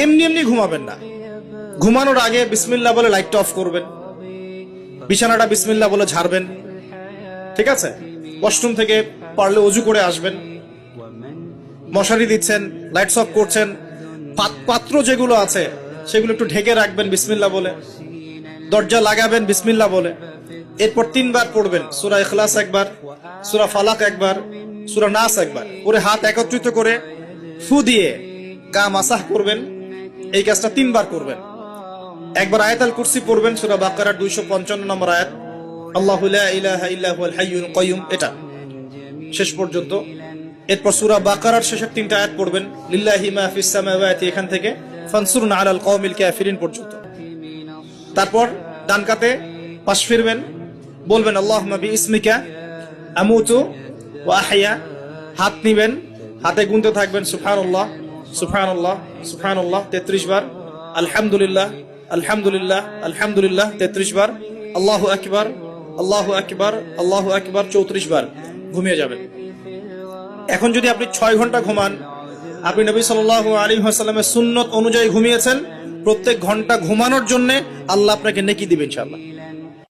এমনি এমনি ঘুমাবেন না। ঘুমানোর আগে বিসমিল্লাহ বলে লাইটটা অফ করবেন, বিছানাটা বিসমিল্লাহ বলে ঝাড়বেন, ঠিক আছে? ওয়াশরুম থেকে পারলে অজু করে আসবেন। মশারি দিচ্ছেন, লাইটস অফ করছেন, পাত্র যেগুলো আছে সেগুলো একটু ঢেকে রাখবেন বিসমিল্লাহ বলে, দরজা লাগাবেন বিসমিল্লাহ বলে। এরপর 3 বার পড়বেন সূরা ইখলাস একবার, সূরা ফালাক একবার, সূরা নাস একবার, পরে হাত একত্রিত করে ফু দিয়ে গা মাসাহ করবেন। এই কাজটা 3 বার করবেন। একবার আয়াতুল কুরসি পড়বেন, সূরা বাকারার 255 নম্বর আয়াত, আল্লাহু লা ইলাহা ইল্লা হুয়াল হাইয়ুল কাইয়ুম, এটা শেষ পর্যন্ত। এরপর সূরা বাকারার শেষের 3টা আয়াত পড়বেন, লিল্লাহি মা ফিস সামাওয়াতি, এখান থেকে ফানসুরনা আলাল কওমিল কাফিরিন পর্যন্ত। তারপর ডান কাতে পাশ ফিরবেন, বলবেন আল্লাহুম্মা বিইসমিকা আমুতু ওয়া আহইয়া। হাত নিবেন, হাতে গুনতে থাকবেন সুবহানাল্লাহ সুবহানাল্লাহ সুবহানাল্লাহ 33 বার, আলহামদুলিল্লাহ আলহামদুলিল্লাহ আলহামদুলিল্লাহ 33 বার, আল্লাহু আকবার আল্লাহু আকবার আল্লাহু আকবার 34 বার। ঘুমিয়ে যাবেন। এখন যদি আপনি 6 ঘন্টা ঘুমান, আপনি নবী সাল্লাল্লাহু আলাইহি ওয়াসাল্লামের সুন্নত অনুযায়ী ঘুমিয়েছেন, প্রত্যেক ঘন্টা ঘুমানোর জন্য আল্লাহ আপনাকে নেকি দিবেন ইনশাআল্লাহ।